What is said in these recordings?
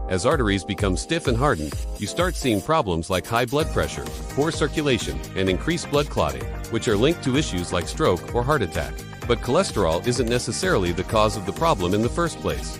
As arteries become stiff and hardened, you start seeing problems like high blood pressure, poor circulation, and increased blood clotting, which are linked to issues like stroke or heart attack. But cholesterol isn't necessarily the cause of the problem in the first place.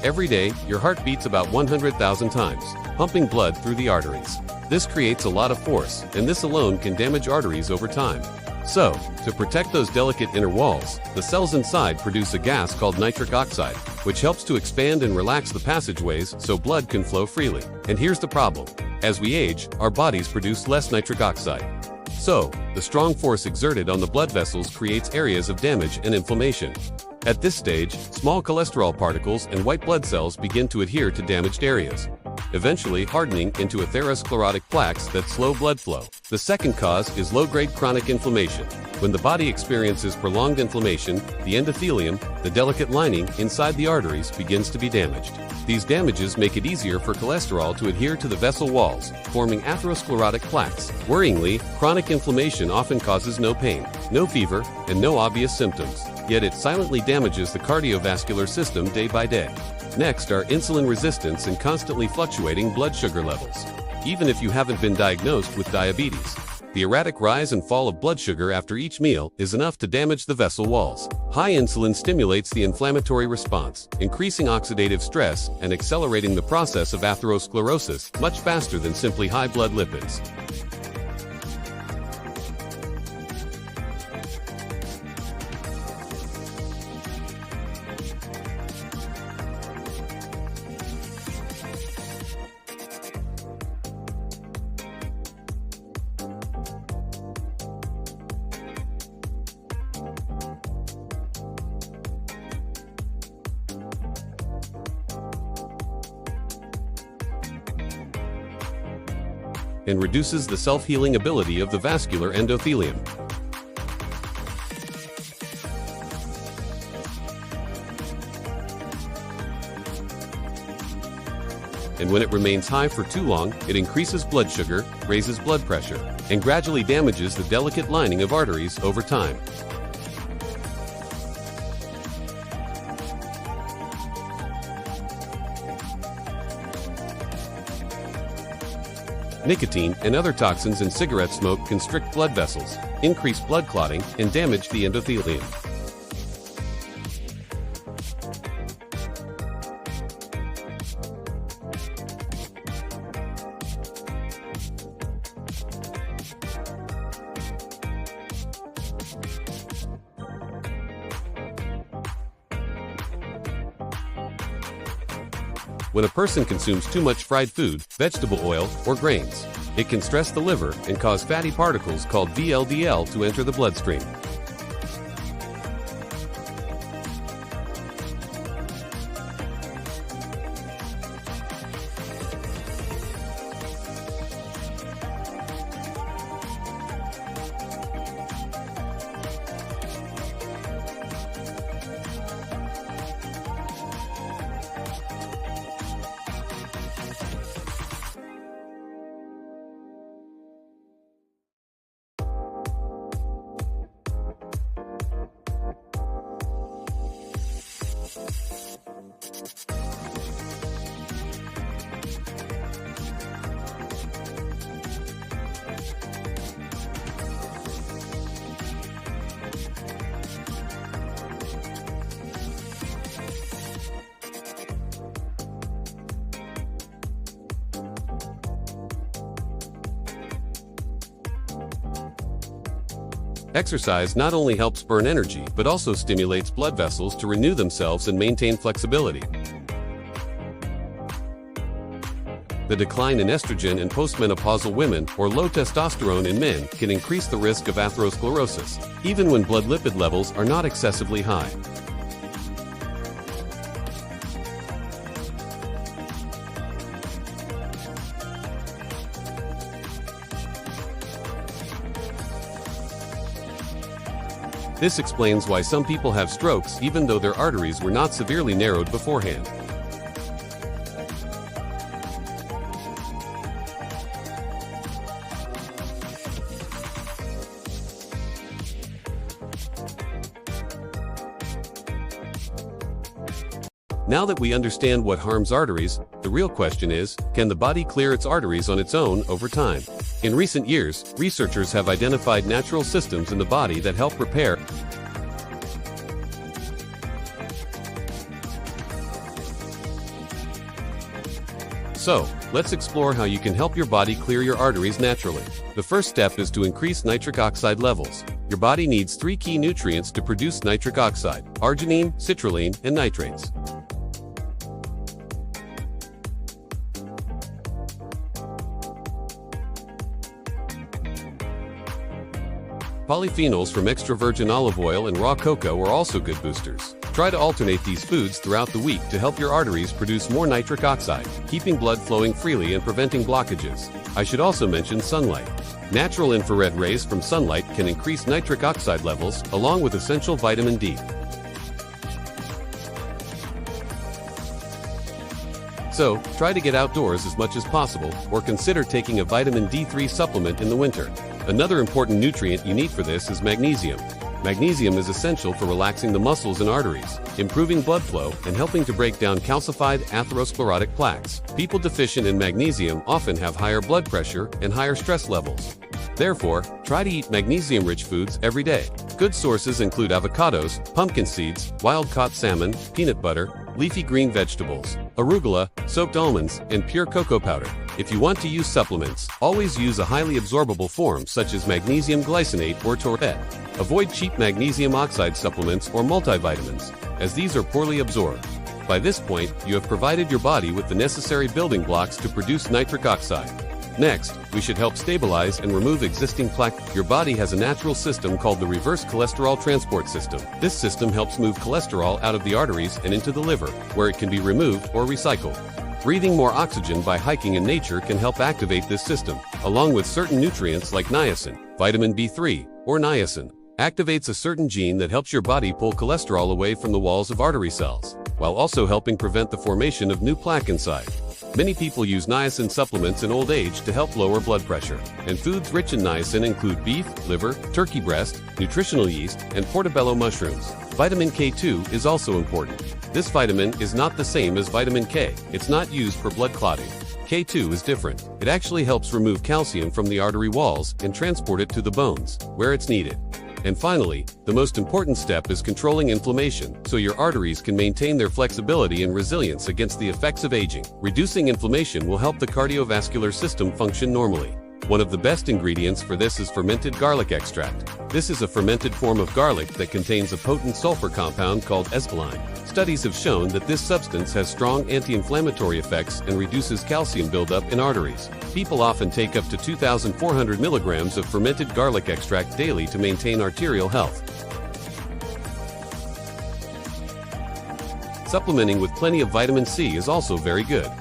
Every day, your heart beats about 100,000 times, pumping blood through the arteries. This creates a lot of force, and this alone can damage arteries over time. So, to protect those delicate inner walls, the cells inside produce a gas called nitric oxide, which helps to expand and relax the passageways so blood can flow freely. And here's the problem. As we age, our bodies produce less nitric oxide. So, the strong force exerted on the blood vessels creates areas of damage and inflammation. At this stage, small cholesterol particles and white blood cells begin to adhere to damaged areas, eventually hardening into atherosclerotic plaques that slow blood flow. The second cause is low-grade chronic inflammation. When the body experiences prolonged inflammation, the endothelium, the delicate lining inside the arteries, begins to be damaged. These damages make it easier for cholesterol to adhere to the vessel walls, forming atherosclerotic plaques. Worryingly, chronic inflammation often causes no pain, no fever, and no obvious symptoms. Yet it silently damages the cardiovascular system day by day. Next are insulin resistance and constantly fluctuating blood sugar levels. Even if you haven't been diagnosed with diabetes, the erratic rise and fall of blood sugar after each meal is enough to damage the vessel walls. High insulin stimulates the inflammatory response, increasing oxidative stress and accelerating the process of atherosclerosis much faster than simply high blood lipids. And reduces the self-healing ability of the vascular endothelium. And when it remains high for too long, it increases blood sugar, raises blood pressure, and gradually damages the delicate lining of arteries over time. Nicotine and other toxins in cigarette smoke constrict blood vessels, increase blood clotting, and damage the endothelium. When a person consumes too much fried food, vegetable oil, or grains, it can stress the liver and cause fatty particles called VLDL to enter the bloodstream. Exercise not only helps burn energy, but also stimulates blood vessels to renew themselves and maintain flexibility. The decline in estrogen in postmenopausal women or low testosterone in men can increase the risk of atherosclerosis, even when blood lipid levels are not excessively high. This explains why some people have strokes even though their arteries were not severely narrowed beforehand. Now that we understand what harms arteries, the real question is, can the body clear its arteries on its own over time? In recent years, researchers have identified natural systems in the body that help repair So, let's explore how you can help your body clear your arteries naturally. The first step is to increase nitric oxide levels. Your body needs 3 key nutrients to produce nitric oxide: arginine, citrulline, and nitrates. Polyphenols from extra virgin olive oil and raw cocoa are also good boosters. Try to alternate these foods throughout the week to help your arteries produce more nitric oxide, keeping blood flowing freely and preventing blockages. I should also mention sunlight. Natural infrared rays from sunlight can increase nitric oxide levels along with essential vitamin D. So, try to get outdoors as much as possible or consider taking a vitamin D3 supplement in the winter. Another important nutrient you need for this is magnesium. Magnesium is essential for relaxing the muscles and arteries, improving blood flow, and helping to break down calcified atherosclerotic plaques. People deficient in magnesium often have higher blood pressure and higher stress levels. Therefore, try to eat magnesium-rich foods every day. Good sources include avocados, pumpkin seeds, wild-caught salmon, peanut butter, leafy green vegetables, arugula, soaked almonds, and pure cocoa powder. If you want to use supplements, always use a highly absorbable form such as magnesium glycinate or taurate. Avoid cheap magnesium oxide supplements or multivitamins, as these are poorly absorbed. By this point, you have provided your body with the necessary building blocks to produce nitric oxide. Next, we should help stabilize and remove existing plaque. Your body has a natural system called the reverse cholesterol transport system. This system helps move cholesterol out of the arteries and into the liver, where it can be removed or recycled. Breathing more oxygen by hiking in nature can help activate this system, along with certain nutrients like niacin. Vitamin B3, or niacin, activates a certain gene that helps your body pull cholesterol away from the walls of artery cells, while also helping prevent the formation of new plaque inside. Many people use niacin supplements in old age to help lower blood pressure, and foods rich in niacin include beef, liver, turkey breast, nutritional yeast, and portobello mushrooms. Vitamin K2 is also important. This vitamin is not the same as vitamin K. It's not used for blood clotting. K2 is different. It actually helps remove calcium from the artery walls and transport it to the bones, where it's needed. And finally, the most important step is controlling inflammation, so your arteries can maintain their flexibility and resilience against the effects of aging. Reducing inflammation will help the cardiovascular system function normally. One of the best ingredients for this is fermented garlic extract. This is a fermented form of garlic that contains a potent sulfur compound called esquiline. Studies have shown that this substance has strong anti-inflammatory effects and reduces calcium buildup in arteries. People often take up to 2,400 milligrams of fermented garlic extract daily to maintain arterial health. Supplementing with plenty of vitamin C is also very good.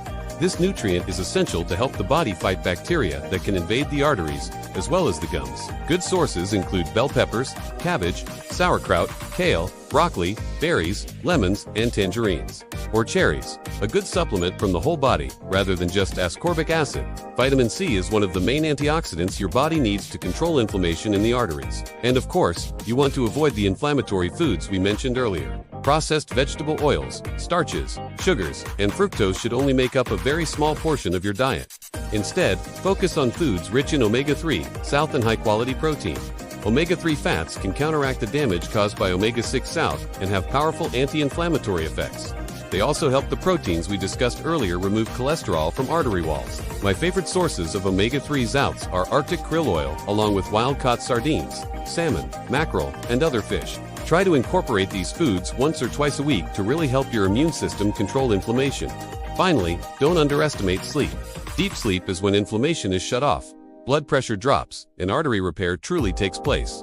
This nutrient is essential to help the body fight bacteria that can invade the arteries, as well as the gums. Good sources include bell peppers, cabbage, sauerkraut, kale, broccoli, berries, lemons, and tangerines. Or cherries, a good supplement from the whole body, rather than just ascorbic acid. Vitamin C is one of the main antioxidants your body needs to control inflammation in the arteries. And of course, you want to avoid the inflammatory foods we mentioned earlier. Processed vegetable oils, starches, sugars, and fructose should only make up a very small portion of your diet. Instead, focus on foods rich in omega-3, south and high-quality protein. Omega-3 fats can counteract the damage caused by omega-6 south and have powerful anti-inflammatory effects. They also help the proteins we discussed earlier remove cholesterol from artery walls. My favorite sources of omega-3 zouts are Arctic krill oil, along with wild-caught sardines, salmon, mackerel, and other fish. Try to incorporate these foods once or twice a week to really help your immune system control inflammation. Finally, don't underestimate sleep. Deep sleep is when inflammation is shut off, blood pressure drops, and artery repair truly takes place.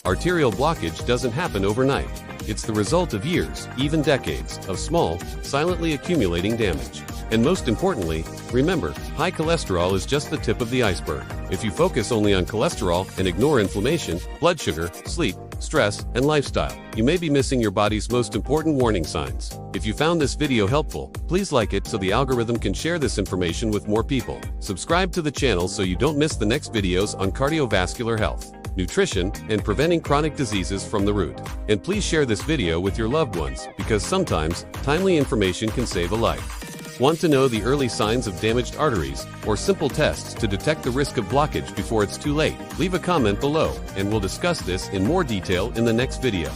Arterial blockage doesn't happen overnight. It's the result of years, even decades, of small, silently accumulating damage. And most importantly, remember, high cholesterol is just the tip of the iceberg. If you focus only on cholesterol and ignore inflammation, blood sugar, sleep, stress, and lifestyle, you may be missing your body's most important warning signs. If you found this video helpful, please like it so the algorithm can share this information with more people. Subscribe to the channel so you don't miss the next videos on cardiovascular health, nutrition, and preventing chronic diseases from the root. And please share this video with your loved ones, because sometimes timely information can save a life. Want to know the early signs of damaged arteries, or simple tests to detect the risk of blockage before it's too late? Leave a comment below, and we'll discuss this in more detail in the next video.